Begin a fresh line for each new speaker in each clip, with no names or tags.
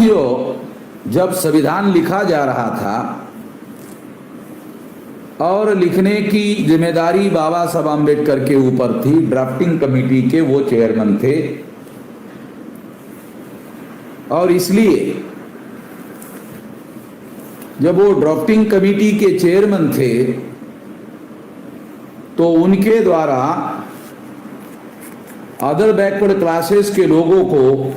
साथियों, जब संविधान लिखा जा रहा था और लिखने की जिम्मेदारी बाबा साहब आम्बेडकर के ऊपर थी, ड्राफ्टिंग कमेटी के वो चेयरमैन थे, और इसलिए जब वो ड्राफ्टिंग कमेटी के चेयरमैन थे तो उनके द्वारा अदर बैकवर्ड क्लासेस के लोगों को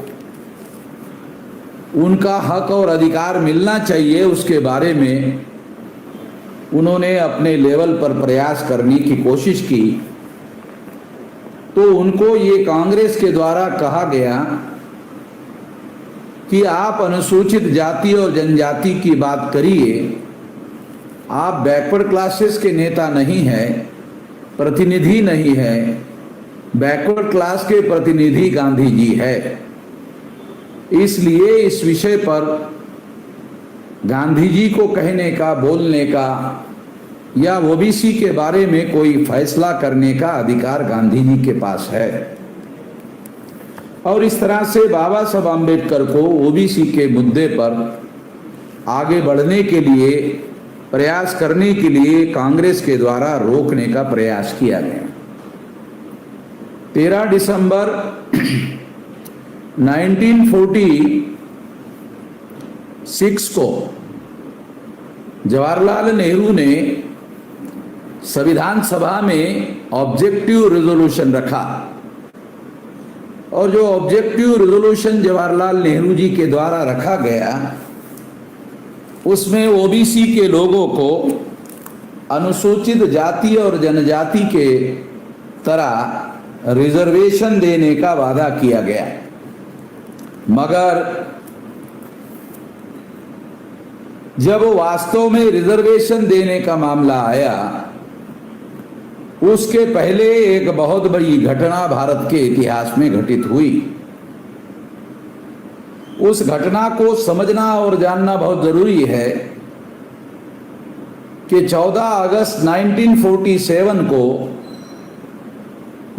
उनका हक और अधिकार मिलना चाहिए, उसके बारे में उन्होंने अपने लेवल पर प्रयास करने की कोशिश की। तो उनको ये कांग्रेस के द्वारा कहा गया कि आप अनुसूचित जाति और जनजाति की बात करिए, आप बैकवर्ड क्लासेस के नेता नहीं हैं, प्रतिनिधि नहीं है, बैकवर्ड क्लास के प्रतिनिधि गांधी जी है। इसलिए इस विषय पर गांधी जी को कहने का, बोलने का या ओबीसी के बारे में कोई फैसला करने का अधिकार गांधी जी के पास है। और इस तरह से बाबा साहब आम्बेडकर को ओबीसी के मुद्दे पर आगे बढ़ने के लिए, प्रयास करने के लिए कांग्रेस के द्वारा रोकने का प्रयास किया गया। 13 दिसंबर 1946 को जवाहरलाल नेहरू ने संविधान सभा में ऑब्जेक्टिव रेजोल्यूशन रखा, और जो ऑब्जेक्टिव रेजोल्यूशन जवाहरलाल नेहरू जी के द्वारा रखा गया उसमें ओबीसी के लोगों को अनुसूचित जाति और जनजाति के तरह रिजर्वेशन देने का वादा किया गया। मगर जब वास्तव में रिजर्वेशन देने का मामला आया, उसके पहले एक बहुत बड़ी घटना भारत के इतिहास में घटित हुई। उस घटना को समझना और जानना बहुत जरूरी है कि 14 अगस्त 1947 को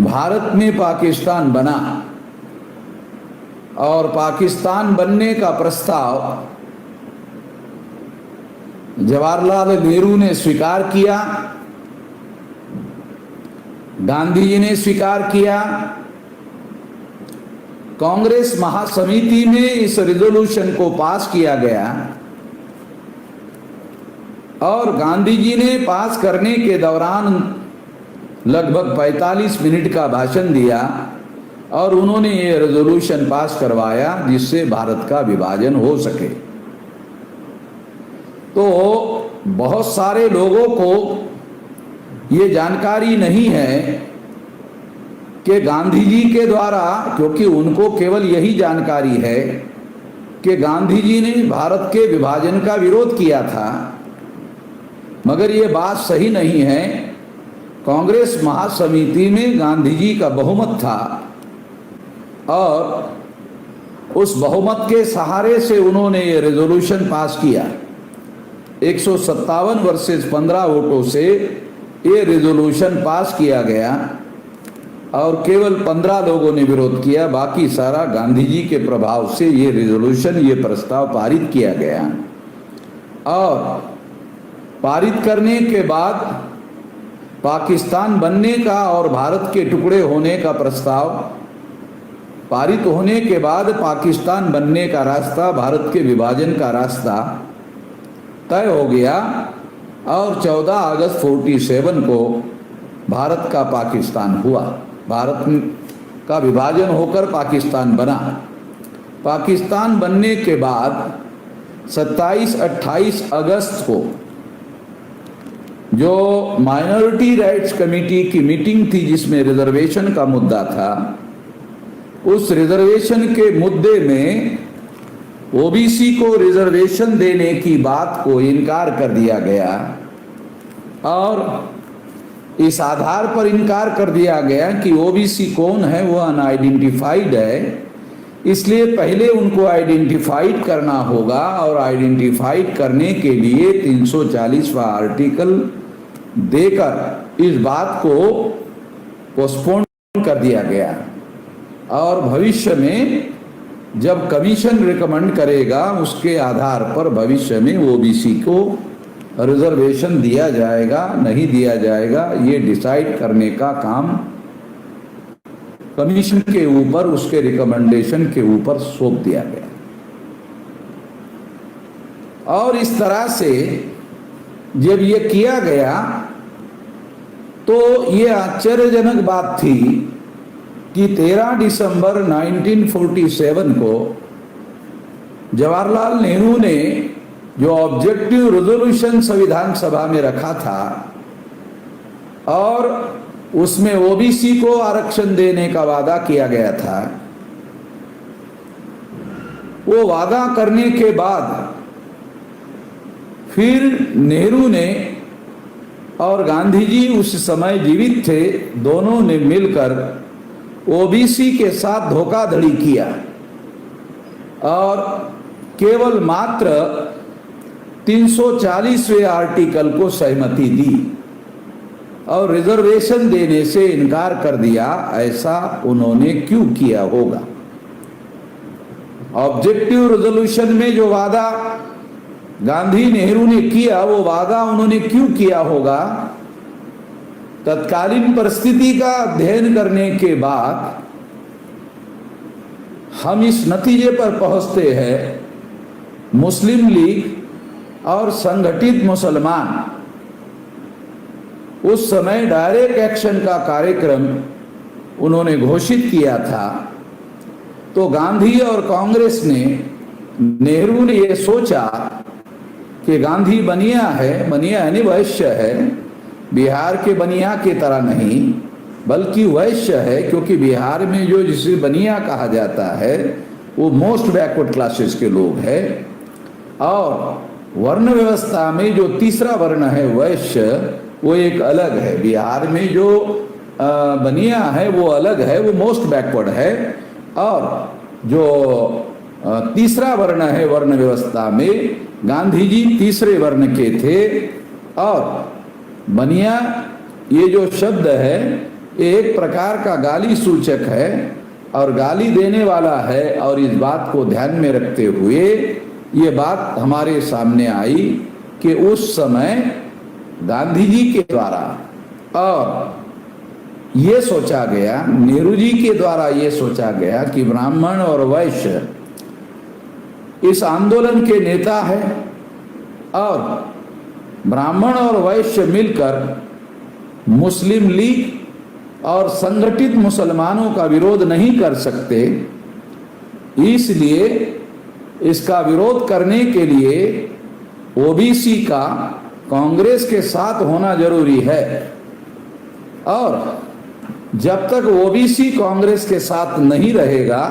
भारत में पाकिस्तान बना, और पाकिस्तान बनने का प्रस्ताव जवाहरलाल नेहरू ने स्वीकार किया, गांधी जी ने स्वीकार किया। कांग्रेस महासमिति में इस रिजोल्यूशन को पास किया गया, और गांधी जी ने पास करने के दौरान लगभग 45 मिनट का भाषण दिया, और उन्होंने ये रेजोल्यूशन पास करवाया जिससे भारत का विभाजन हो सके। तो बहुत सारे लोगों को ये जानकारी नहीं है कि गांधी जी के द्वारा, क्योंकि उनको केवल यही जानकारी है कि गांधी जी ने भारत के विभाजन का विरोध किया था, मगर ये बात सही नहीं है। कांग्रेस महासमिति में गांधी जी का बहुमत था, और उस बहुमत के सहारे से उन्होंने ये रेजोल्यूशन पास किया। 157 वर्सेस 15 वोटों से ये रेजोल्यूशन पास किया गया, और केवल 15 लोगों ने विरोध किया, बाकी सारा गांधी जी के प्रभाव से ये रेजोल्यूशन, ये प्रस्ताव पारित किया गया। और पारित करने के बाद पाकिस्तान बनने का और भारत के टुकड़े होने का प्रस्ताव पारित होने के बाद पाकिस्तान बनने का रास्ता, भारत के विभाजन का रास्ता तय हो गया, और 14 अगस्त 47 को भारत का पाकिस्तान हुआ। भारत का विभाजन होकर पाकिस्तान बना। पाकिस्तान बनने के बाद 27-28 अगस्त को जो माइनॉरिटी राइट्स कमेटी की मीटिंग थी जिसमें रिजर्वेशन का मुद्दा था, उस रिजर्वेशन के मुद्दे में ओबीसी को रिजर्वेशन देने की बात को इनकार कर दिया गया, और इस आधार पर इनकार कर दिया गया कि ओबीसी कौन है, वो अनआइडेंटिफाइड है, इसलिए पहले उनको आइडेंटिफाइड करना होगा, और आइडेंटिफाइड करने के लिए 340वां आर्टिकल देकर इस बात को पोस्टपोन कर दिया गया। और भविष्य में जब कमीशन रिकमेंड करेगा उसके आधार पर भविष्य में ओबीसी को रिजर्वेशन दिया जाएगा नहीं दिया जाएगा, ये डिसाइड करने का काम कमीशन के ऊपर, उसके रिकमेंडेशन के ऊपर सौंप दिया गया। और इस तरह से जब ये किया गया तो ये आश्चर्यजनक बात थी कि 13 दिसंबर 1947 को जवाहरलाल नेहरू ने जो ऑब्जेक्टिव रेजोल्यूशन संविधान सभा में रखा था और उसमें ओबीसी को आरक्षण देने का वादा किया गया था, वो वादा करने के बाद फिर नेहरू ने और गांधी जी उस समय जीवित थे, दोनों ने मिलकर ओबीसी के साथ धोखाधड़ी किया और केवल मात्र 340वें आर्टिकल को सहमति दी और रिजर्वेशन देने से इनकार कर दिया। ऐसा उन्होंने क्यों किया होगा? ऑब्जेक्टिव रेजोल्यूशन में जो वादा गांधी नेहरू ने किया, वो वादा उन्होंने क्यों किया होगा? तत्कालीन परिस्थिति का अध्ययन करने के बाद हम इस नतीजे पर पहुंचते हैं, मुस्लिम लीग और संगठित मुसलमान उस समय डायरेक्ट एक्शन का कार्यक्रम उन्होंने घोषित किया था। तो गांधी और कांग्रेस ने, नेहरू ने ये सोचा कि गांधी बनिया है, बनिया यानी वैश्य है, बिहार के बनिया की तरह नहीं बल्कि वैश्य है, क्योंकि बिहार में जो जिसे बनिया कहा जाता है वो मोस्ट बैकवर्ड क्लासेस के लोग हैं। और वर्ण व्यवस्था में जो तीसरा वर्ण है वैश्य, वो एक अलग है। बिहार में जो बनिया है वो अलग है, वो मोस्ट बैकवर्ड है। और जो तीसरा वर्ण है वर्ण व्यवस्था में, गांधी जी तीसरे वर्ण के थे। और बनिया ये जो शब्द है ये एक प्रकार का गाली सूचक है और गाली देने वाला है। और इस बात को ध्यान में रखते हुए ये बात हमारे सामने आई कि उस समय गांधी जी के द्वारा और ये सोचा गया, नेहरू जी के द्वारा ये सोचा गया कि ब्राह्मण और वैश्य इस आंदोलन के नेता है और ब्राह्मण और वैश्य मिलकर मुस्लिम लीग और संगठित मुसलमानों का विरोध नहीं कर सकते, इसलिए इसका विरोध करने के लिए ओबीसी का कांग्रेस के साथ होना जरूरी है। और जब तक ओबीसी कांग्रेस के साथ नहीं रहेगा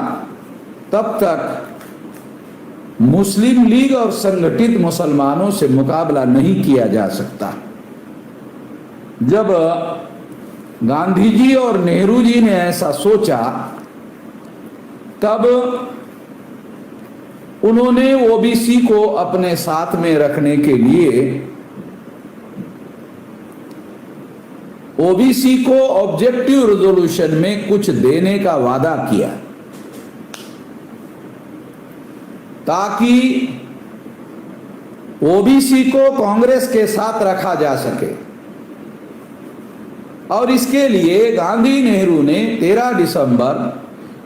तब तक मुस्लिम लीग और संगठित मुसलमानों से मुकाबला नहीं किया जा सकता। जब गांधी जी और नेहरू जी ने ऐसा सोचा तब उन्होंने ओबीसी को अपने साथ में रखने के लिए ओबीसी को ऑब्जेक्टिव रेजोल्यूशन में कुछ देने का वादा किया ताकि ओबीसी को कांग्रेस के साथ रखा जा सके। और इसके लिए गांधी नेहरू ने 13 दिसंबर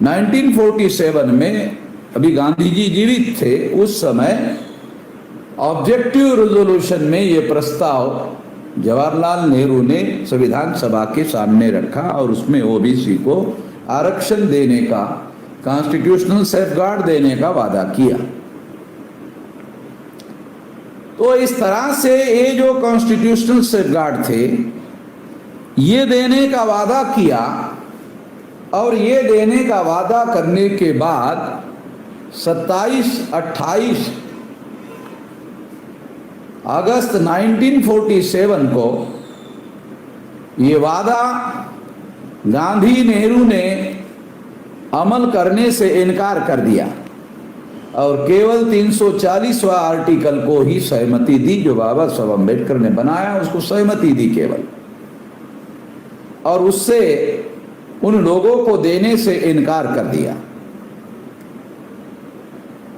1947 में, अभी गांधी जी जीवित थे उस समय, ऑब्जेक्टिव रेजोल्यूशन में ये प्रस्ताव जवाहरलाल नेहरू ने संविधान सभा के सामने रखा और उसमें ओबीसी को आरक्षण देने का, कॉन्स्टिट्यूशनल सेफगार्ड देने का वादा किया। तो इस तरह से ये जो कॉन्स्टिट्यूशनल सेफगार्ड थे ये देने का वादा किया और ये देने का वादा करने के बाद 27-28 अगस्त 1947 को ये वादा गांधी नेहरू ने अमल करने से इनकार कर दिया और केवल 340वां आर्टिकल को ही सहमति दी, जो बाबा साहब अम्बेडकर ने बनाया उसको सहमति दी केवल, और उससे उन लोगों को देने से इनकार कर दिया।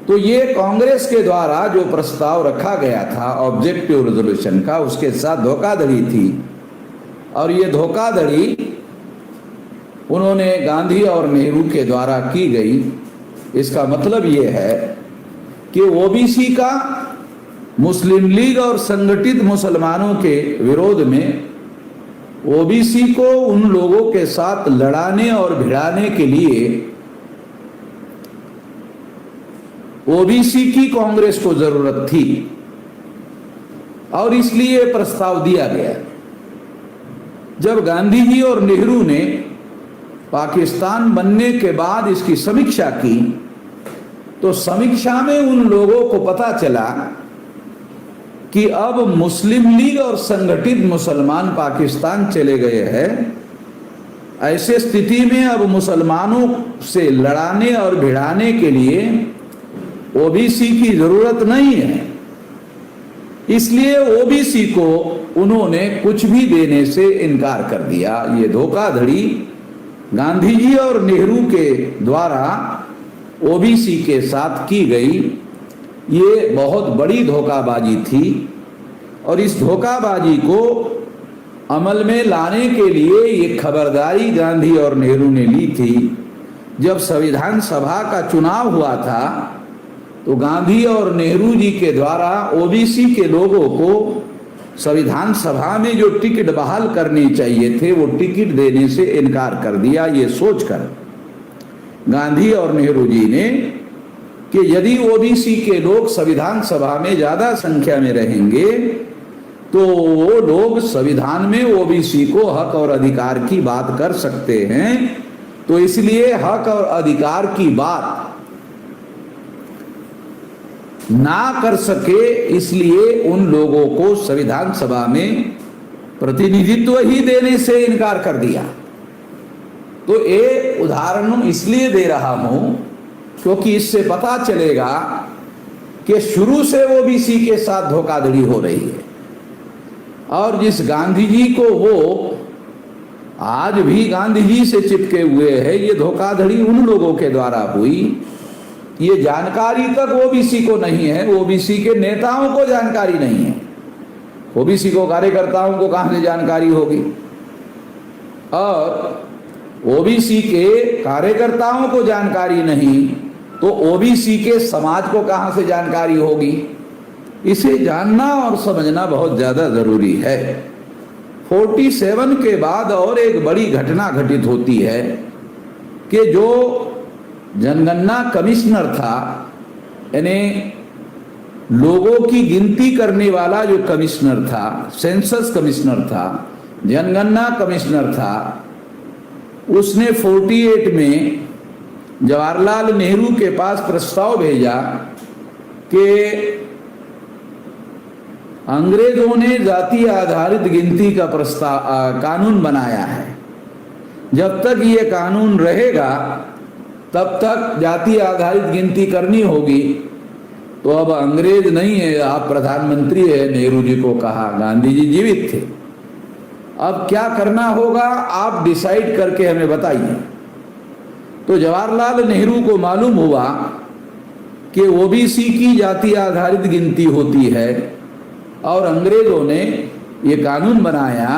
तो ये कांग्रेस के द्वारा जो प्रस्ताव रखा गया था ऑब्जेक्टिव रेजोल्यूशन का, उसके साथ धोखाधड़ी थी। और ये धोखाधड़ी उन्होंने गांधी और नेहरू के द्वारा की गई। इसका मतलब ये है कि ओबीसी का मुस्लिम लीग और संगठित मुसलमानों के विरोध में ओबीसी को उन लोगों के साथ लड़ाने और भिड़ाने के लिए ओबीसी की कांग्रेस को जरूरत थी और इसलिए प्रस्ताव दिया गया। जब गांधी जी और नेहरू ने पाकिस्तान बनने के बाद इसकी समीक्षा की तो समीक्षा में उन लोगों को पता चला कि अब मुस्लिम लीग और संगठित मुसलमान पाकिस्तान चले गए हैं। ऐसे स्थिति में अब मुसलमानों से लड़ाने और भिड़ाने के लिए ओबीसी की जरूरत नहीं है। इसलिए ओबीसी को उन्होंने कुछ भी देने से इनकार कर दिया। ये धोखाधड़ी गांधी जी और नेहरू के द्वारा ओबीसी के साथ की गई, ये बहुत बड़ी धोखाबाजी थी। और इस धोखाबाजी को अमल में लाने के लिए ये खबरदारी गांधी और नेहरू ने ली थी। जब संविधान सभा का चुनाव हुआ था तो गांधी और नेहरू जी के द्वारा ओबीसी के लोगों को संविधान सभा में जो टिकट बहाल करनी चाहिए थे वो टिकट देने से इनकार कर दिया। ये सोचकर गांधी और नेहरू जी ने कि यदि ओबीसी के लोग संविधान सभा में ज्यादा संख्या में रहेंगे तो वो लोग संविधान में ओबीसी को हक और अधिकार की बात कर सकते हैं। तो इसलिए हक और अधिकार की बात ना कर सके, इसलिए उन लोगों को संविधान सभा में प्रतिनिधित्व ही देने से इनकार कर दिया। तो एक उदाहरण इसलिए दे रहा हूं क्योंकि इससे पता चलेगा कि शुरू से ओबीसी के साथ धोखाधड़ी हो रही है। और जिस गांधी जी को वो आज भी गांधी जी से चिपके हुए हैं, ये धोखाधड़ी उन लोगों के द्वारा हुई। ये जानकारी तक ओबीसी को नहीं है, ओबीसी के नेताओं को जानकारी नहीं है। ओबीसी को कार्यकर्ताओं को कहां से जानकारी होगी, और ओबीसी के कार्यकर्ताओं को जानकारी नहीं तो ओबीसी के समाज को कहां से जानकारी होगी। इसे जानना और समझना बहुत ज्यादा जरूरी है। 47 के बाद और एक बड़ी घटना घटित होती है कि जो जनगणना कमिश्नर था, यानी लोगों की गिनती करने वाला जो कमिश्नर था, सेंसस कमिश्नर था, जनगणना कमिश्नर था, उसने 48 में जवाहरलाल नेहरू के पास प्रस्ताव भेजा कि अंग्रेजों ने जाति आधारित गिनती का कानून बनाया है। जब तक ये कानून रहेगा तब तक जाति आधारित गिनती करनी होगी। तो अब अंग्रेज नहीं है, आप प्रधानमंत्री है, नेहरू जी को कहा। गांधी जी जीवित थे। अब क्या करना होगा आप डिसाइड करके हमें बताइए। तो जवाहरलाल नेहरू को मालूम हुआ कि ओबीसी की जाति आधारित गिनती होती है और अंग्रेजों ने ये कानून बनाया।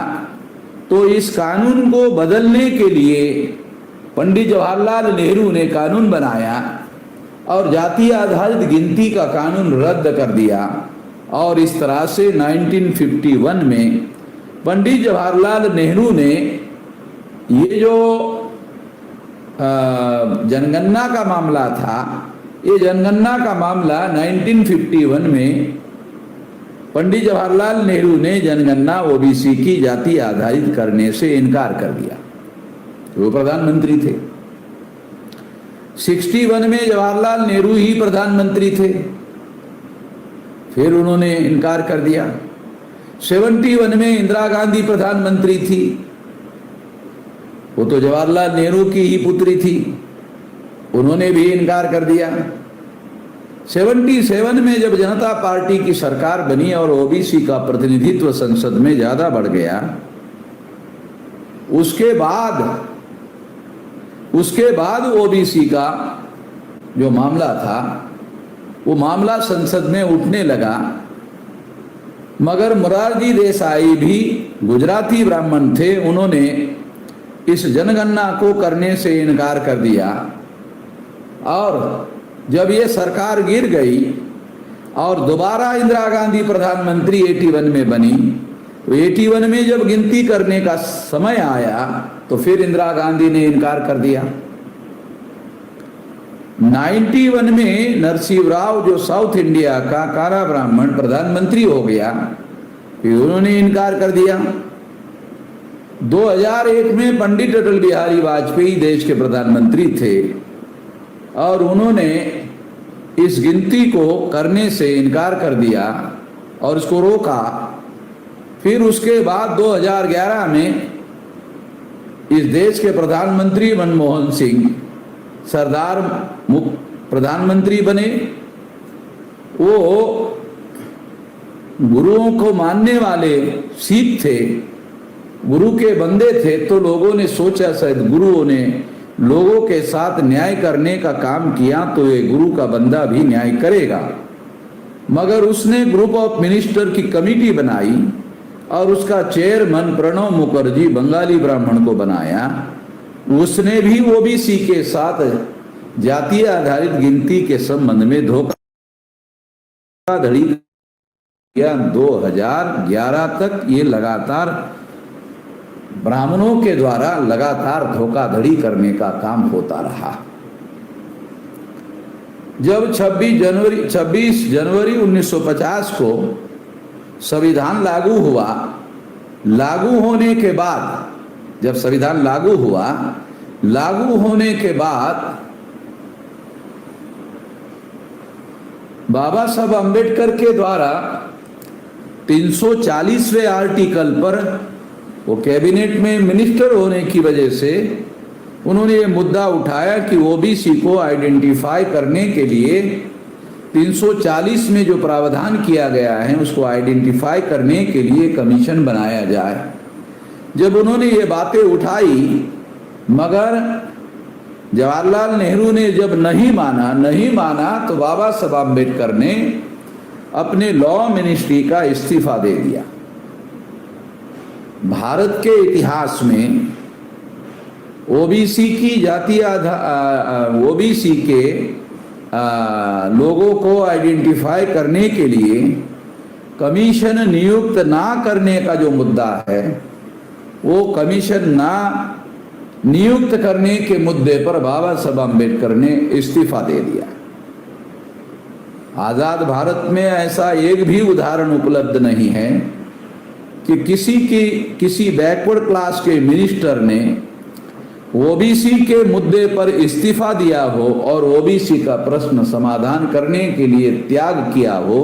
तो इस कानून को बदलने के लिए पंडित जवाहरलाल नेहरू ने कानून बनाया और जाति आधारित गिनती का कानून रद्द कर दिया। और इस तरह से 1951 में पंडित जवाहरलाल नेहरू ने ये जो जनगणना का मामला था, ये जनगणना का मामला 1951 में पंडित जवाहरलाल नेहरू ने जनगणना ओबीसी की जाति आधारित करने से इनकार कर दिया। वो प्रधानमंत्री थे। 61 में जवाहरलाल नेहरू ही प्रधानमंत्री थे, फिर उन्होंने इनकार कर दिया। 71 में इंदिरा गांधी प्रधानमंत्री थी, वो तो जवाहरलाल नेहरू की ही पुत्री थी, उन्होंने भी इनकार कर दिया। 77 में जब जनता पार्टी की सरकार बनी और ओबीसी का प्रतिनिधित्व संसद में ज्यादा बढ़ गया, उसके बाद ओबीसी का जो मामला था वो मामला संसद में उठने लगा, मगर मोरारजी देसाई भी गुजराती ब्राह्मण थे, उन्होंने इस जनगणना को करने से इनकार कर दिया। और जब ये सरकार गिर गई और दोबारा इंदिरा गांधी प्रधानमंत्री 81 में बनी, तो 81 में जब गिनती करने का समय आया तो फिर इंदिरा गांधी ने इनकार कर दिया। 91 में नरसिंह राव जो साउथ इंडिया का कारा ब्राह्मण प्रधानमंत्री हो गया, फिर उन्होंने इनकार कर दिया। 2001 में पंडित अटल बिहारी वाजपेयी देश के प्रधानमंत्री थे और उन्होंने इस गिनती को करने से इनकार कर दिया और इसको रोका। फिर उसके बाद 2011 में इस देश के प्रधानमंत्री मनमोहन सिंह सरदार प्रधानमंत्री बने। वो गुरुओं को मानने वाले सिख थे, गुरु के बंदे थे, तो लोगों ने सोचा शायद गुरुओं ने लोगों के साथ न्याय करने का काम किया तो ये गुरु का बंदा भी न्याय करेगा। मगर उसने ग्रुप ऑफ मिनिस्टर की कमेटी बनाई और उसका चेयरमैन प्रणब मुखर्जी बंगाली ब्राह्मण को बनाया। उसने भी ओबीसी के साथ जातीय आधारित गिनती के संबंध में धोखाधड़ी किया। 2011 तक ये लगातार ब्राह्मणों के द्वारा लगातार धोखाधड़ी करने का काम होता रहा। जब 26 जनवरी 1950 को संविधान लागू हुआ, लागू होने के बाद जब संविधान लागू हुआ, लागू होने के बाद बाबा साहब अम्बेडकर के द्वारा 340वें आर्टिकल पर वो कैबिनेट में मिनिस्टर होने की वजह से उन्होंने ये मुद्दा उठाया कि ओबीसी को आइडेंटिफाई करने के लिए 340 में जो प्रावधान किया गया है उसको आइडेंटिफाई करने के लिए कमीशन बनाया जाए। जब उन्होंने ये बातें उठाई, मगर जवाहरलाल नेहरू ने जब नहीं माना तो बाबा साहब अम्बेडकर ने अपने लॉ मिनिस्ट्री का इस्तीफा दे दिया। भारत के इतिहास में ओबीसी की जातीय ओबीसी के लोगों को आइडेंटिफाई करने के लिए कमीशन नियुक्त ना करने का जो मुद्दा है, वो कमीशन ना नियुक्त करने के मुद्दे पर बाबा साहब अम्बेडकर ने इस्तीफा दे दिया। आजाद भारत में ऐसा एक भी उदाहरण उपलब्ध नहीं है कि किसी बैकवर्ड क्लास के मिनिस्टर ने ओबीसी के मुद्दे पर इस्तीफा दिया हो और ओबीसी का प्रश्न समाधान करने के लिए त्याग किया हो।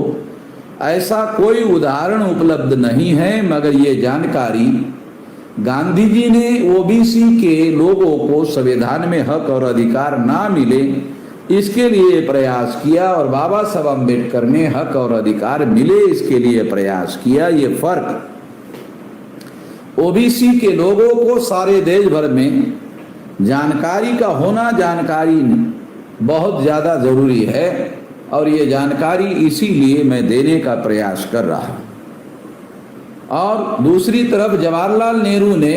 ऐसा कोई उदाहरण उपलब्ध नहीं है। मगर ये जानकारी गांधी जी ने ओबीसी के लोगों को संविधान में हक और अधिकार ना मिले, इसके लिए प्रयास किया, और बाबा साहब अम्बेडकर ने हक और अधिकार मिले इसके लिए प्रयास किया। ये फर्क ओबीसी के लोगों को सारे देश भर में जानकारी का होना, जानकारी बहुत ज़्यादा ज़रूरी है, और ये जानकारी इसीलिए मैं देने का प्रयास कर रहा हूँ। और दूसरी तरफ जवाहरलाल नेहरू ने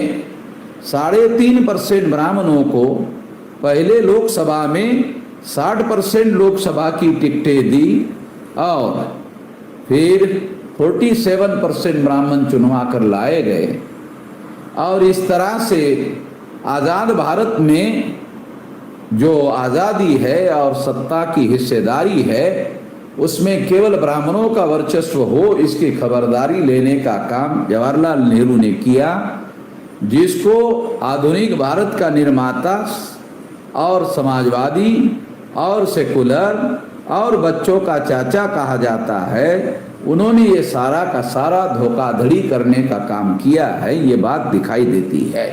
3.5% ब्राह्मणों को पहले लोकसभा में 60% लोकसभा की टिकटें दी और फिर 47% ब्राह्मण चुनवा कर लाए गए। और इस तरह से आज़ाद भारत में जो आज़ादी है और सत्ता की हिस्सेदारी है, उसमें केवल ब्राह्मणों का वर्चस्व हो, इसकी खबरदारी लेने का काम जवाहरलाल नेहरू ने किया, जिसको आधुनिक भारत का निर्माता और समाजवादी और सेकुलर और बच्चों का चाचा कहा जाता है। उन्होंने ये सारा का सारा धोखाधड़ी करने का काम किया है, ये बात दिखाई देती है।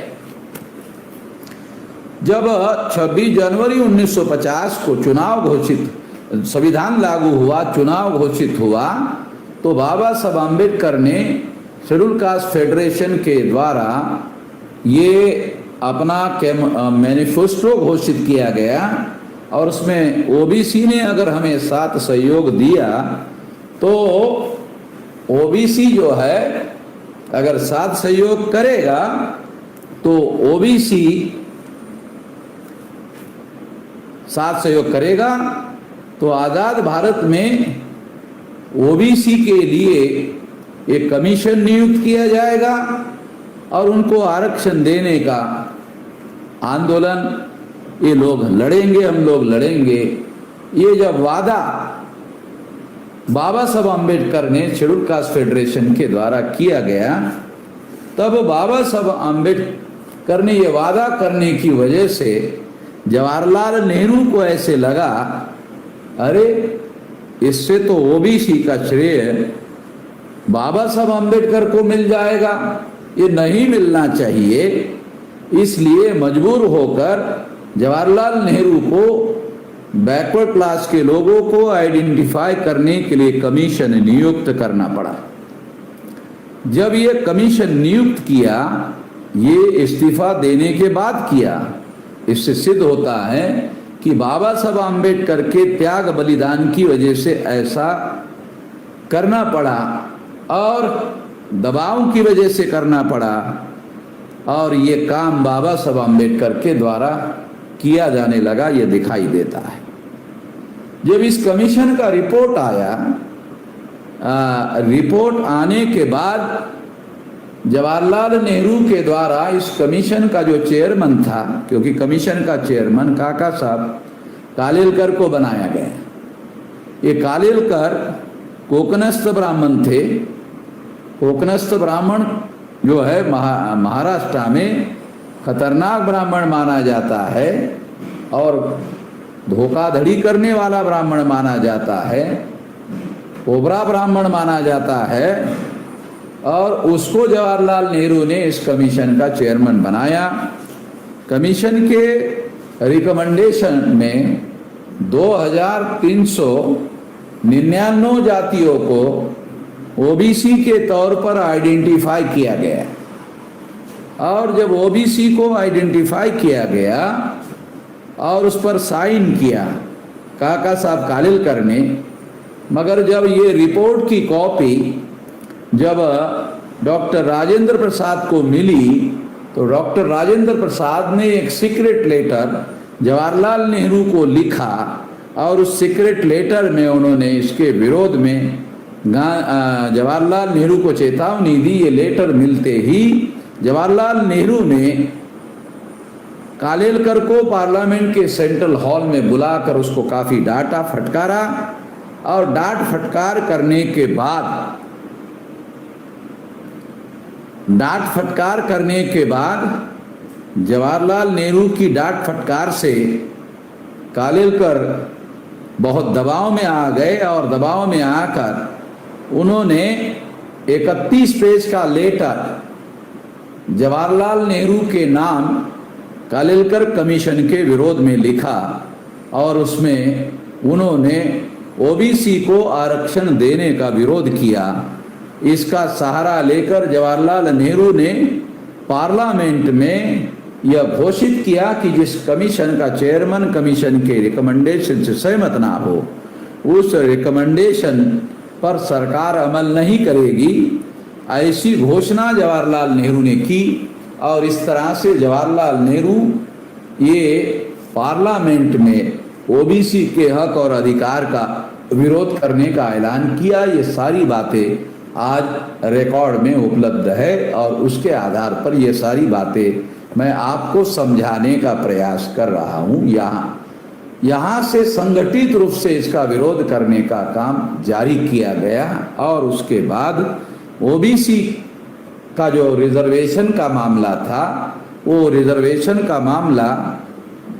जब 26 जनवरी 1950 को संविधान लागू हुआ, चुनाव घोषित हुआ, तो बाबा साहब अम्बेडकर ने शेड्यूल कास्ट फेडरेशन के द्वारा ये अपना मैनिफेस्टो घोषित किया गया और उसमें ओबीसी ने अगर हमें साथ सहयोग दिया तो ओबीसी जो है अगर साथ सहयोग करेगा तो ओबीसी साथ सहयोग करेगा तो आजाद भारत में ओबीसी के लिए एक कमीशन नियुक्त किया जाएगा और उनको आरक्षण देने का आंदोलन ये लोग लड़ेंगे, हम लोग लड़ेंगे। ये जब वादा बाबा साहब अम्बेडकर ने शेड्यूल कास्ट फेडरेशन के द्वारा किया गया, तब बाबा साहब अम्बेडकर ने ये वादा करने की वजह से जवाहरलाल नेहरू को ऐसे लगा, अरे इससे तो ओबीसी का श्रेय बाबा साहब अम्बेडकर को मिल जाएगा, ये नहीं मिलना चाहिए। इसलिए मजबूर होकर जवाहरलाल नेहरू को बैकवर्ड क्लास के लोगों को आइडेंटिफाई करने के लिए कमीशन नियुक्त करना पड़ा। जब ये कमीशन नियुक्त किया, ये इस्तीफा देने के बाद किया, इससे सिद्ध होता है कि बाबा साहब अम्बेडकर के त्याग बलिदान की वजह से ऐसा करना पड़ा और दबाव की वजह से करना पड़ा, और ये काम बाबा साहब अम्बेडकर के द्वारा किया जाने लगा, ये दिखाई देता है। जब इस कमीशन का रिपोर्ट आया, रिपोर्ट आने के बाद जवाहरलाल नेहरू के द्वारा इस कमीशन का जो चेयरमैन था, क्योंकि कमीशन का चेयरमैन काका साहब कालेलकर को बनाया गया। ये कालेलकर कोकणस्थ ब्राह्मण थे। कोकणस्थ ब्राह्मण जो है महाराष्ट्र में खतरनाक ब्राह्मण माना जाता है और धोखाधड़ी करने वाला ब्राह्मण माना जाता है, कोबरा ब्राह्मण माना जाता है, और उसको जवाहरलाल नेहरू ने इस कमीशन का चेयरमैन बनाया। कमीशन के रिकमेंडेशन में 2399 जातियों को ओबीसी के तौर पर आइडेंटिफाई किया गया, और जब ओबीसी को आइडेंटिफाई किया गया और उस पर साइन किया काका साहब कालेलकर ने, मगर जब ये रिपोर्ट की कॉपी जब डॉक्टर राजेंद्र प्रसाद को मिली तो डॉक्टर राजेंद्र प्रसाद ने एक सीक्रेट लेटर जवाहरलाल नेहरू को लिखा, और उस सीक्रेट लेटर में उन्होंने इसके विरोध में जवाहरलाल नेहरू को चेतावनी दी। ये लेटर मिलते ही जवाहरलाल नेहरू ने कालेलकर को पार्लियामेंट के सेंट्रल हॉल में बुलाकर उसको काफी डांटा फटकारा, और डांट फटकार करने के बाद जवाहरलाल नेहरू की डांट फटकार से कालेलकर बहुत दबाव में आ गए, और दबाव में आकर उन्होंने 31 पेज का लेटर जवाहरलाल नेहरू के नाम कालेलकर कमीशन के विरोध में लिखा, और उसमें उन्होंने ओबीसी को आरक्षण देने का विरोध किया। इसका सहारा लेकर जवाहरलाल नेहरू ने पार्लियामेंट में यह घोषित किया कि जिस कमीशन का चेयरमैन कमीशन के रिकमेंडेशन से सहमत ना हो, उस रिकमेंडेशन पर सरकार अमल नहीं करेगी, ऐसी घोषणा जवाहरलाल नेहरू ने की। और इस तरह से जवाहरलाल नेहरू ये पार्लियामेंट में ओबीसी के हक और अधिकार का विरोध करने का ऐलान किया। ये सारी बातें आज रिकॉर्ड में उपलब्ध है, और उसके आधार पर ये सारी बातें मैं आपको समझाने का प्रयास कर रहा हूँ। यहाँ से संगठित रूप से इसका विरोध करने का काम जारी किया गया, और उसके बाद ओबीसी का जो रिजर्वेशन का मामला था, वो रिजर्वेशन का मामला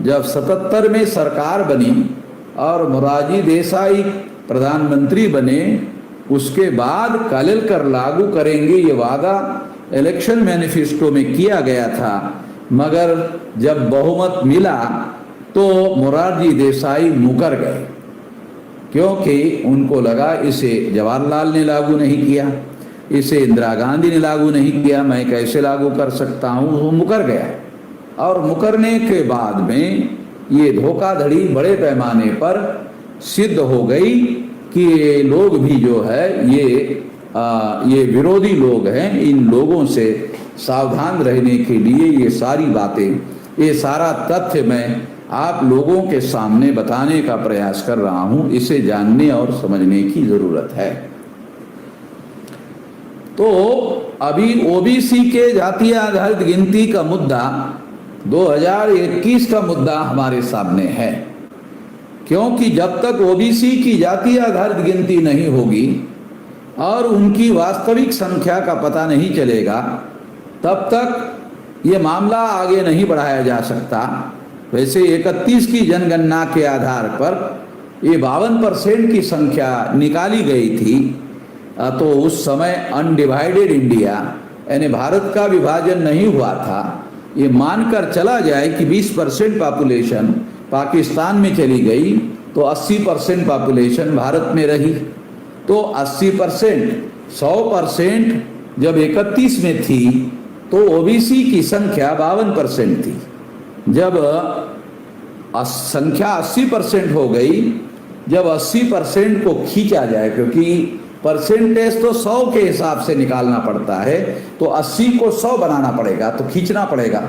जब 77 में सरकार बनी और मोरारजी देसाई प्रधानमंत्री बने, उसके बाद कालेलकर लागू करेंगे ये वादा इलेक्शन मैनिफेस्टो में किया गया था, मगर जब बहुमत मिला तो मोरारजी देसाई मुकर गए, क्योंकि उनको लगा इसे जवाहरलाल ने लागू नहीं किया, इसे इंदिरा गांधी ने लागू नहीं किया, मैं कैसे लागू कर सकता हूँ। वो मुकर गया, और मुकरने के बाद में ये धोखाधड़ी बड़े पैमाने पर सिद्ध हो गई कि ये लोग भी जो है ये विरोधी लोग हैं। इन लोगों से सावधान रहने के लिए ये सारी बातें, ये सारा तथ्य मैं आप लोगों के सामने बताने का प्रयास कर रहा हूं। इसे जानने और समझने की जरूरत है। तो अभी ओबीसी के जातीय आधारित गिनती का मुद्दा 2021 का मुद्दा हमारे सामने है, क्योंकि जब तक ओबीसी की जातीय आधारित गिनती नहीं होगी और उनकी वास्तविक संख्या का पता नहीं चलेगा, तब तक ये मामला आगे नहीं बढ़ाया जा सकता। वैसे 31 की जनगणना के आधार पर ये 52% की संख्या निकाली गई थी, तो उस समय अनडिवाइडेड इंडिया यानी भारत का विभाजन नहीं हुआ था। ये मानकर चला जाए कि 20% पॉपुलेशन पाकिस्तान में चली गई तो 80% पॉपुलेशन भारत में रही। तो 80%, 100% जब 31 में थी तो ओबीसी की संख्या 52% थी। जब संख्या 80% हो गई, जब 80% को खींचा जाए, क्योंकि परसेंटेज तो 100 के हिसाब से निकालना पड़ता है, तो 80 को 100 बनाना पड़ेगा, तो खींचना पड़ेगा।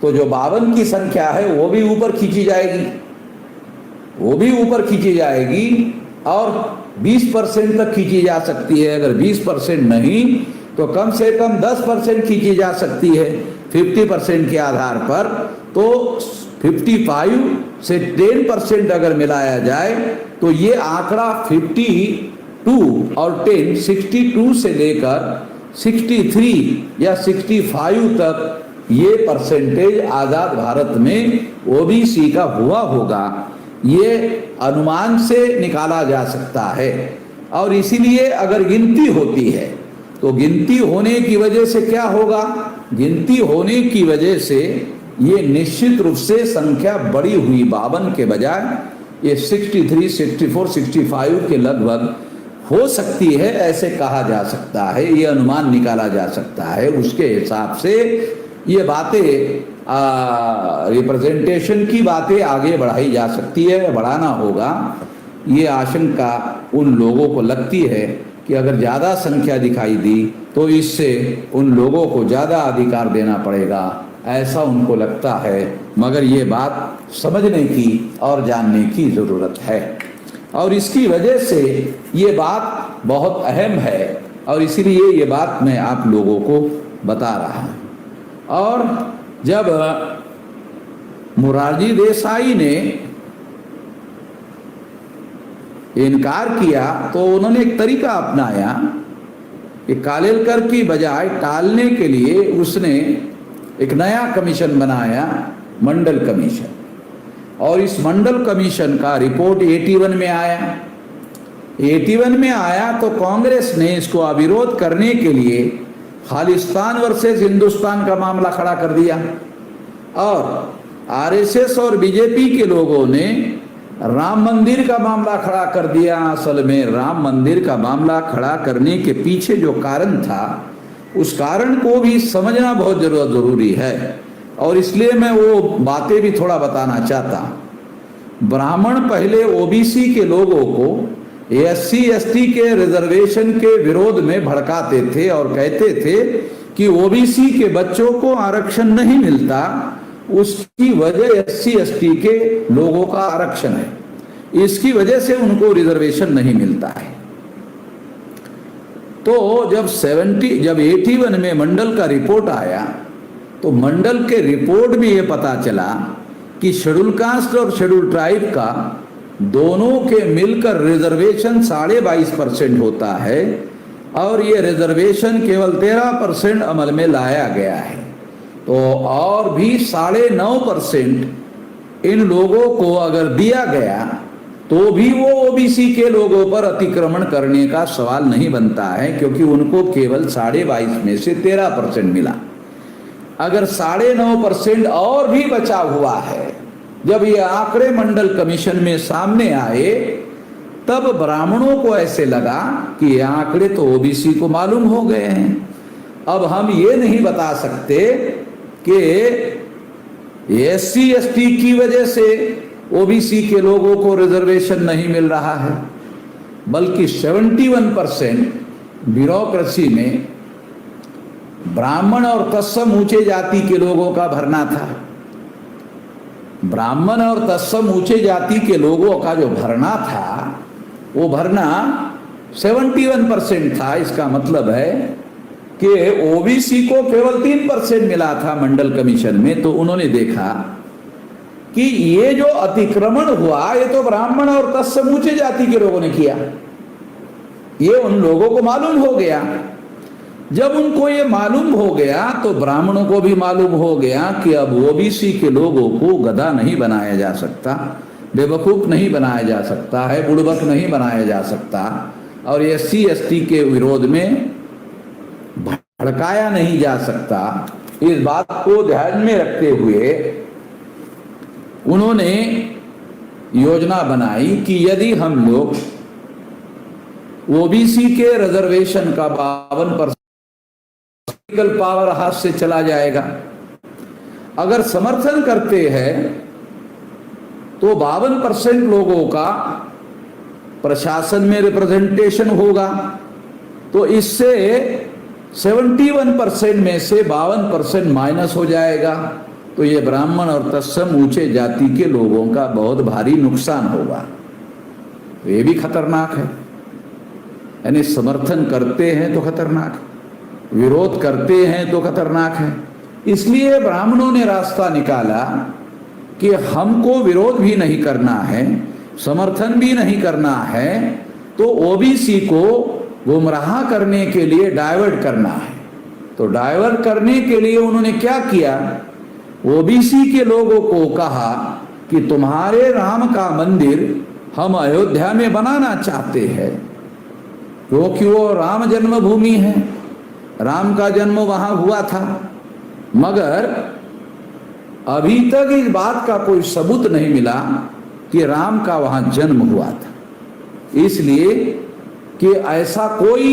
तो जो 52 की संख्या है वो भी ऊपर खींची जाएगी, वो भी ऊपर खींची जाएगी और 20% तक खींची जा सकती है। अगर 20% नहीं तो कम से कम 10% खींची जा सकती है 50% के आधार पर। तो 55 से 10% अगर मिलाया जाए तो ये आंकड़ा 52 और 10, 62 से लेकर 63 या 65 तक ये परसेंटेज आजाद भारत में ओबीसी का हुआ होगा, ये अनुमान से निकाला जा सकता है। और इसीलिए अगर गिनती होती है तो गिनती होने की वजह से क्या होगा, गिनती होने की वजह से ये निश्चित रूप से संख्या बड़ी हुई, 52 के बजाय ये 63, 64, 65 के लगभग हो सकती है, ऐसे कहा जा सकता है, ये अनुमान निकाला जा सकता है। उसके हिसाब से ये बातें रिप्रेजेंटेशन की बातें आगे बढ़ाई जा सकती है, बढ़ाना होगा। ये आशंका उन लोगों को लगती है कि अगर ज़्यादा संख्या दिखाई दी तो इससे उन लोगों को ज़्यादा अधिकार देना पड़ेगा, ऐसा उनको लगता है। मगर ये बात समझने की और जानने की ज़रूरत है, और इसकी वजह से ये बात बहुत अहम है, और इसीलिए ये बात मैं आप लोगों को बता रहा हूँ। और जब मोरारजी देसाई ने इनकार किया तो उन्होंने एक तरीका अपनाया कि कालेलकर की बजाय टालने के लिए उसने एक नया कमीशन बनाया, मंडल कमीशन। और इस मंडल कमीशन का रिपोर्ट 81 में आया। 81 में आया तो कांग्रेस ने इसको अविरोध करने के लिए खालिस्तान वर्सेस हिंदुस्तान का मामला खड़ा कर दिया, और आरएसएस और बीजेपी के लोगों ने राम मंदिर का मामला खड़ा कर दिया। असल में राम मंदिर का मामला खड़ा करने के पीछे जो कारण था, उस कारण को भी समझना बहुत जरूरी है, और इसलिए मैं वो बातें भी थोड़ा बताना चाहता हूं। ब्राह्मण पहले ओबीसी के लोगों को एससी एसटी के रिजर्वेशन के विरोध में भड़काते थे और कहते थे कि ओबीसी के बच्चों को आरक्षण नहीं मिलता, उसकी वजह एससी एसटी के लोगों का आरक्षण है, इसकी वजह से उनको रिजर्वेशन नहीं मिलता है। तो जब 81 में मंडल का रिपोर्ट आया तो मंडल के रिपोर्ट में यह पता चला कि शेड्यूल कास्ट और शेड्यूल ट्राइब का दोनों के मिलकर रिजर्वेशन 22.5% होता है, और ये रिजर्वेशन केवल 13% अमल में लाया गया है। तो और भी 9.5% इन लोगों को अगर दिया गया तो भी वो ओबीसी के लोगों पर अतिक्रमण करने का सवाल नहीं बनता है, क्योंकि उनको केवल 22.5 में से 13% मिला। अगर 9.5% और भी बचा हुआ है, जब ये आंकड़े मंडल कमीशन में सामने आए तब ब्राह्मणों को ऐसे लगा कि ये आंकड़े तो ओबीसी को मालूम हो गए हैं। अब हम ये नहीं बता सकते कि एससी एसटी की वजह से ओबीसी के लोगों को रिजर्वेशन नहीं मिल रहा है, बल्कि 71% ब्यूरोक्रेसी में ब्राह्मण और तत्सम ऊंचे जाति के लोगों का भरना था। ब्राह्मण और तत्सम ऊंचे जाति के लोगों का जो भरना था, वो भरना 71% था। इसका मतलब है कि ओबीसी को केवल 3% मिला था मंडल कमीशन में। तो उन्होंने देखा कि ये जो अतिक्रमण हुआ, ये तो ब्राह्मण और तत्सम ऊंचे जाति के लोगों ने किया। ये उन लोगों को मालूम हो गया। जब उनको ये मालूम हो गया तो ब्राह्मणों को भी मालूम हो गया कि अब ओबीसी के लोगों को गधा नहीं बनाया जा सकता, बेवकूफ नहीं बनाया जा सकता है, बुड़बक नहीं बनाया जा सकता, और एससी एसटी के विरोध में भड़काया नहीं जा सकता। इस बात को ध्यान में रखते हुए उन्होंने योजना बनाई कि यदि हम लोग ओबीसी के रिजर्वेशन का 52% पावर हाथ से चला जाएगा। अगर समर्थन करते हैं तो 52% लोगों का प्रशासन में रिप्रेजेंटेशन होगा, तो इससे 71% में से 52% माइनस हो जाएगा। तो ये ब्राह्मण और तत्सम ऊंचे जाति के लोगों का बहुत भारी नुकसान होगा। तो ये भी खतरनाक है। यानी समर्थन करते हैं तो खतरनाक है, विरोध करते हैं तो खतरनाक है। इसलिए ब्राह्मणों ने रास्ता निकाला कि हमको विरोध भी नहीं करना है, समर्थन भी नहीं करना है, तो ओबीसी को गुमराह करने के लिए डाइवर्ट करना है। तो डाइवर्ट करने के लिए उन्होंने क्या किया, ओबीसी के लोगों को कहा कि तुम्हारे राम का मंदिर हम अयोध्या में बनाना चाहते हैं, क्योंकि वो राम जन्मभूमि है, राम का जन्म वहां हुआ था। मगर अभी तक इस बात का कोई सबूत नहीं मिला कि राम का वहां जन्म हुआ था, इसलिए कि ऐसा कोई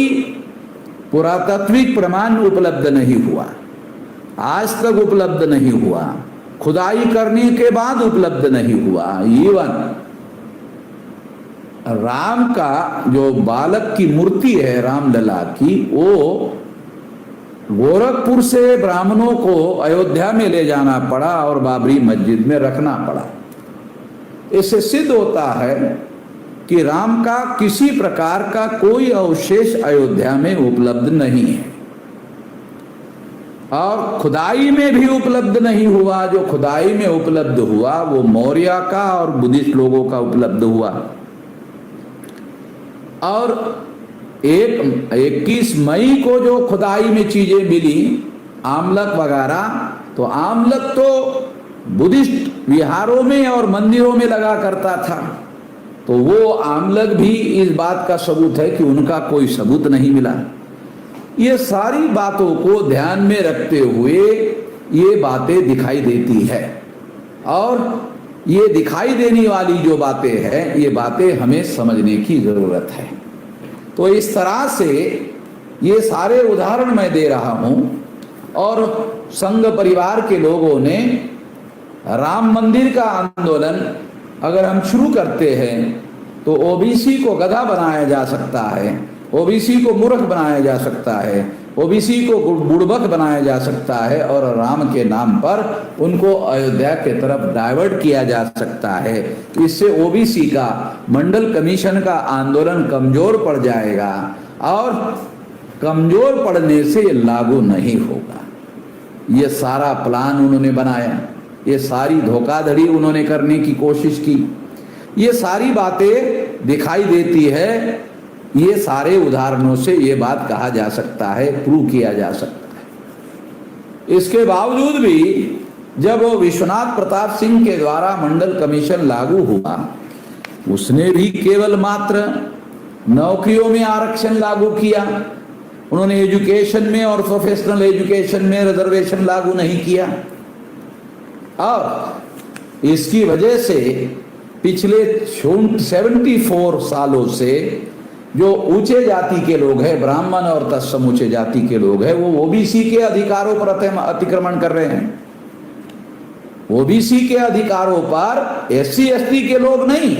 पुरातात्विक प्रमाण उपलब्ध नहीं हुआ, आज तक उपलब्ध नहीं हुआ, खुदाई करने के बाद उपलब्ध नहीं हुआ। इवन राम का जो बालक की मूर्ति है रामलला की, वो गोरखपुर से ब्राह्मणों को अयोध्या में ले जाना पड़ा और बाबरी मस्जिद में रखना पड़ा। इससे सिद्ध होता है कि राम का किसी प्रकार का कोई अवशेष अयोध्या में उपलब्ध नहीं है, और खुदाई में भी उपलब्ध नहीं हुआ। जो खुदाई में उपलब्ध हुआ वो मौर्य का और बुद्धिस्ट लोगों का उपलब्ध हुआ। और 21 मई को जो खुदाई में चीजें मिली, आमलक वगैरह, तो आमलक तो बुद्धिस्ट विहारों में और मंदिरों में लगा करता था, तो वो आमलक भी इस बात का सबूत है कि उनका कोई सबूत नहीं मिला। ये सारी बातों को ध्यान में रखते हुए ये बातें दिखाई देती है, और ये दिखाई देने वाली जो बातें हैं, ये बातें हमें समझने की जरूरत है। तो इस तरह से ये सारे उदाहरण मैं दे रहा हूं, और संघ परिवार के लोगों ने राम मंदिर का आंदोलन अगर हम शुरू करते हैं तो ओबीसी को गधा बनाया जा सकता है, ओबीसी को मूर्ख बनाया जा सकता है, ओबीसी को बुड़बक बनाया जा सकता है, और राम के नाम पर उनको अयोध्या के तरफ डाइवर्ट किया जा सकता है। इससे ओबीसी का मंडल कमीशन का आंदोलन कमजोर पड़ जाएगा, और कमजोर पड़ने से लागू नहीं होगा। ये सारा प्लान उन्होंने बनाया, ये सारी धोखाधड़ी उन्होंने करने की कोशिश की, ये सारी बातें दिखाई देती है। ये सारे उदाहरणों से ये बात कहा जा सकता है, प्रूव किया जा सकता है। इसके बावजूद भी जब विश्वनाथ प्रताप सिंह के द्वारा मंडल कमीशन लागू हुआ, उसने भी केवल मात्र नौकरियों में आरक्षण लागू किया। उन्होंने एजुकेशन में और प्रोफेशनल एजुकेशन में रिजर्वेशन लागू नहीं किया, और इसकी वजह से पिछले 74 सालों से जो ऊंचे जाति के लोग हैं, ब्राह्मण और तत्सम ऊंचे जाति के लोग हैं, वो ओबीसी के अधिकारों पर अतिक्रमण कर रहे हैं। ओबीसी के अधिकारों पर एससी एसटी के लोग नहीं,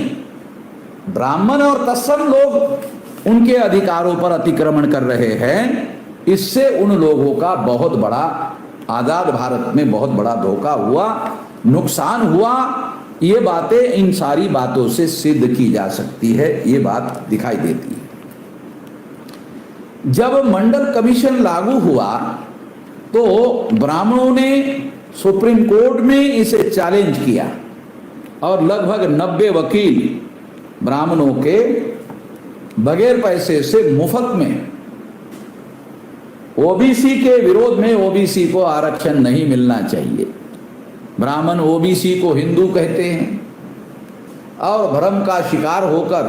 ब्राह्मण और तत्सम लोग उनके अधिकारों पर अतिक्रमण कर रहे हैं। इससे उन लोगों का बहुत बड़ा, आजाद भारत में बहुत बड़ा धोखा हुआ, नुकसान हुआ। ये बातें इन सारी बातों से सिद्ध की जा सकती है, ये बात दिखाई देती है। जब मंडल कमीशन लागू हुआ तो ब्राह्मणों ने सुप्रीम कोर्ट में इसे चैलेंज किया और लगभग 90 वकील ब्राह्मणों के बगैर पैसे से मुफ्त में ओबीसी के विरोध में, ओबीसी को आरक्षण नहीं मिलना चाहिए। ब्राह्मण ओबीसी को हिंदू कहते हैं और भ्रम का शिकार होकर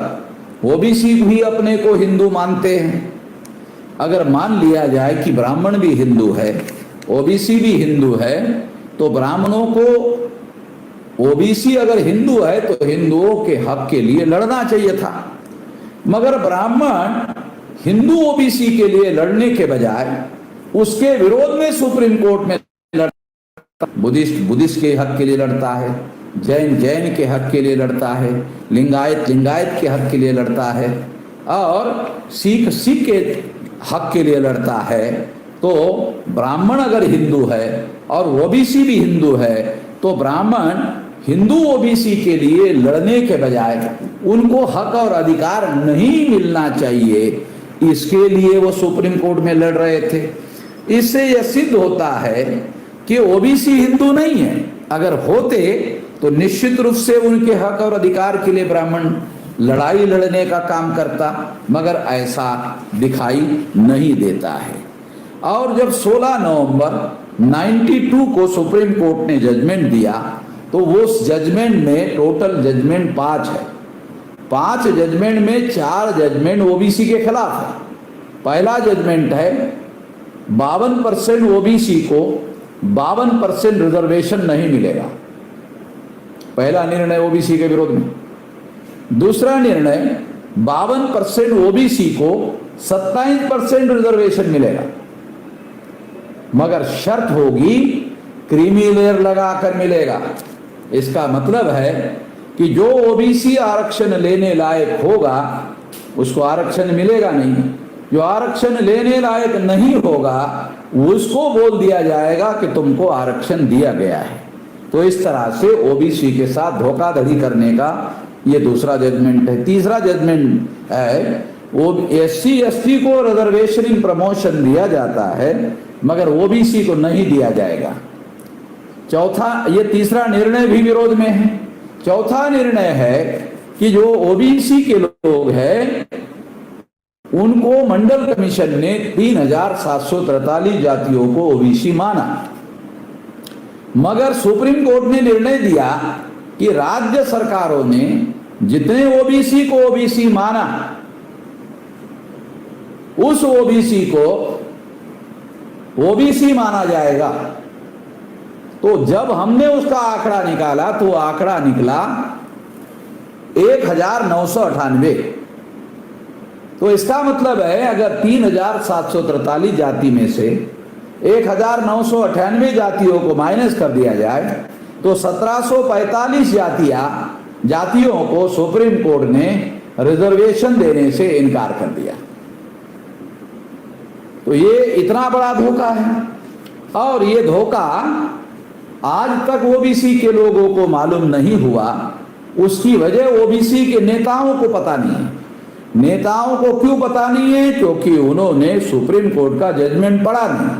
ओबीसी भी अपने को हिंदू मानते हैं। अगर मान लिया जाए कि ब्राह्मण भी हिंदू है, ओबीसी भी हिंदू है, तो ब्राह्मणों को, ओबीसी अगर हिंदू है तो हिंदुओं के हक के लिए लड़ना चाहिए था। मगर ब्राह्मण हिंदू ओबीसी के लिए लड़ने के बजाय उसके विरोध में सुप्रीम कोर्ट में लड़ता, बुद्धिस्ट के हक के लिए लड़ता है, जैन के हक के लिए लड़ता है, लिंगायत के हक के लिए लड़ता है और सिख के हक के लिए लड़ता है। तो ब्राह्मण अगर हिंदू है और ओबीसी भी हिंदू है तो ब्राह्मण हिंदू ओबीसी के लिए लड़ने के बजाय उनको हक और अधिकार नहीं मिलना चाहिए, इसके लिए वो सुप्रीम कोर्ट में लड़ रहे थे। इससे यह सिद्ध होता है कि ओबीसी हिंदू नहीं है। अगर होते तो निश्चित रूप से उनके हक और अधिकार के लिए ब्राह्मण लड़ाई लड़ने का काम करता, मगर ऐसा दिखाई नहीं देता है। और जब 16 नवंबर 92 को सुप्रीम कोर्ट ने जजमेंट दिया तो वो जजमेंट में टोटल जजमेंट 5 है। 5 जजमेंट में 4 जजमेंट ओबीसी के खिलाफ है। पहला जजमेंट है 52% ओबीसी को 52% रिजर्वेशन नहीं मिलेगा, पहला निर्णय ओबीसी के विरोध में। दूसरा निर्णय 52% ओबीसी को 27% रिजर्वेशन मिलेगा, मगर शर्त होगी क्रीमी लेयर लगाकर मिलेगा। इसका मतलब है कि जो ओबीसी आरक्षण लेने लायक होगा उसको आरक्षण मिलेगा नहीं, जो आरक्षण लेने लायक नहीं होगा उसको बोल दिया जाएगा कि तुमको आरक्षण दिया गया है। तो इस तरह से ओबीसी के साथ धोखाधड़ी करने का ये दूसरा जजमेंट है। तीसरा जजमेंट है वो एससी एसटी को रिजर्वेशन इन प्रमोशन दिया जाता है मगर ओबीसी को नहीं दिया जाएगा। चौथा, ये तीसरा निर्णय भी विरोध में है। चौथा निर्णय है कि जो ओबीसी के लोग हैं उनको मंडल कमीशन ने 3743 जातियों को ओबीसी माना, मगर सुप्रीम कोर्ट ने निर्णय दिया कि राज्य सरकारों ने जितने ओबीसी को ओबीसी माना उस ओबीसी को ओबीसी माना जाएगा। तो जब हमने उसका आंकड़ा निकाला तो आंकड़ा निकला 1998। तो इसका मतलब है अगर 3743 जाति में से 1998 जातियों को माइनस कर दिया जाए तो 1745 जातियों को सुप्रीम कोर्ट ने रिजर्वेशन देने से इनकार कर दिया। तो ये इतना बड़ा धोखा है और ये धोखा आज तक ओबीसी के लोगों को मालूम नहीं हुआ। उसकी वजह ओबीसी के नेताओं को पता नहीं है। नेताओं को क्यों पता नहीं है? क्योंकि उन्होंने सुप्रीम कोर्ट का जजमेंट पढ़ा नहीं,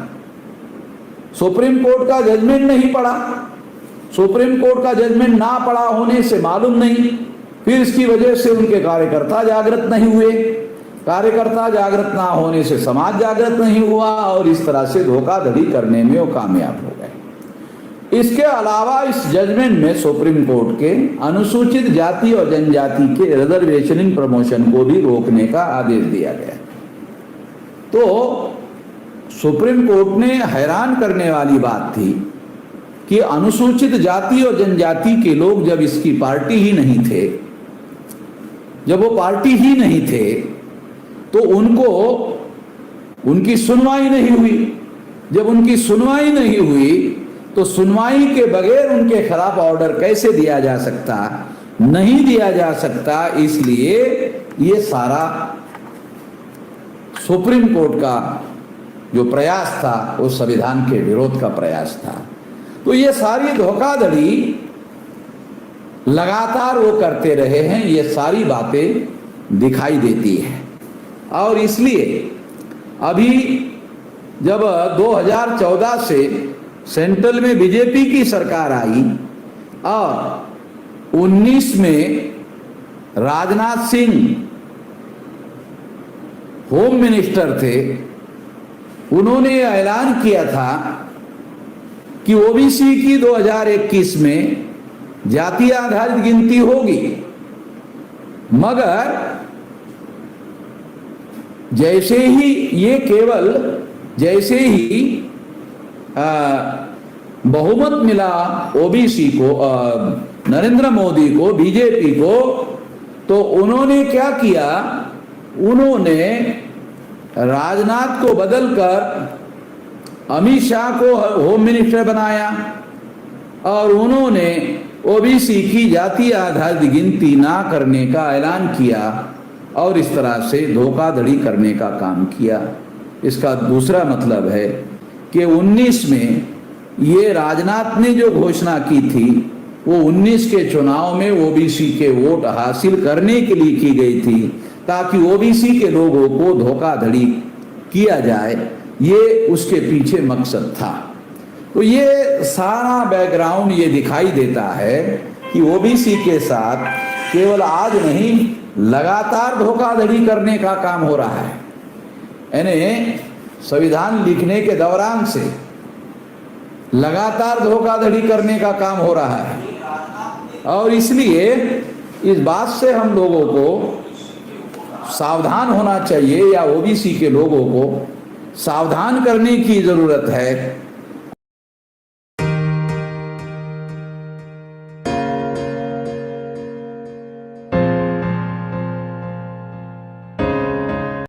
सुप्रीम कोर्ट का जजमेंट नहीं पढ़ा। सुप्रीम कोर्ट का जजमेंट ना पढ़ा होने से मालूम नहीं, फिर इसकी वजह से उनके कार्यकर्ता जागृत नहीं हुए, कार्यकर्ता जागृत ना होने से समाज जागृत नहीं हुआ और इस तरह से धोखाधड़ी करने में वो कामयाब हो गए। इसके अलावा इस जजमेंट में सुप्रीम कोर्ट के अनुसूचित जाति और जनजाति के रिजर्वेशन इन प्रमोशन को भी रोकने का आदेश दिया गया। तो सुप्रीम कोर्ट ने हैरान करने वाली बात थी कि अनुसूचित जाति और जनजाति के लोग जब इसकी पार्टी ही नहीं थे, जब वो पार्टी ही नहीं थे तो उनको उनकी सुनवाई नहीं हुई। जब उनकी सुनवाई नहीं हुई तो सुनवाई के बगैर उनके खिलाफ ऑर्डर कैसे दिया जा सकता? नहीं दिया जा सकता। इसलिए ये सारा सुप्रीम कोर्ट का जो प्रयास था वो संविधान के विरोध का प्रयास था। तो ये सारी धोखाधड़ी लगातार वो करते रहे हैं, ये सारी बातें दिखाई देती है। और इसलिए अभी जब 2014 से सेंट्रल में बीजेपी की सरकार आई और 19 में राजनाथ सिंह होम मिनिस्टर थे, उन्होंने ऐलान किया था कि ओबीसी की 2021 में जातीय आधारित गिनती होगी, मगर जैसे ही ये केवल जैसे ही बहुमत मिला ओबीसी को, नरेंद्र मोदी को, बीजेपी को, तो उन्होंने क्या किया, उन्होंने राजनाथ को बदलकर अमित शाह को होम मिनिस्टर बनाया और उन्होंने ओबीसी की जातीय आधारित गिनती ना करने का ऐलान किया और इस तरह से धोखाधड़ी करने का काम किया। इसका दूसरा मतलब है कि 19 में ये राजनाथ ने जो घोषणा की थी वो 19 के चुनाव में ओबीसी के वोट हासिल करने के लिए की गई थी, ताकि ओबीसी के लोगों को धोखाधड़ी किया जाए, ये उसके पीछे मकसद था। तो ये सारा बैकग्राउंड ये दिखाई देता है कि ओबीसी के साथ केवल आज नहीं, लगातार धोखाधड़ी करने का काम हो रहा है। यानी संविधान लिखने के दौरान से लगातार धोखाधड़ी करने का काम हो रहा है। और इसलिए इस बात से हम लोगों को सावधान होना चाहिए, या ओबीसी के लोगों को सावधान करने की जरूरत है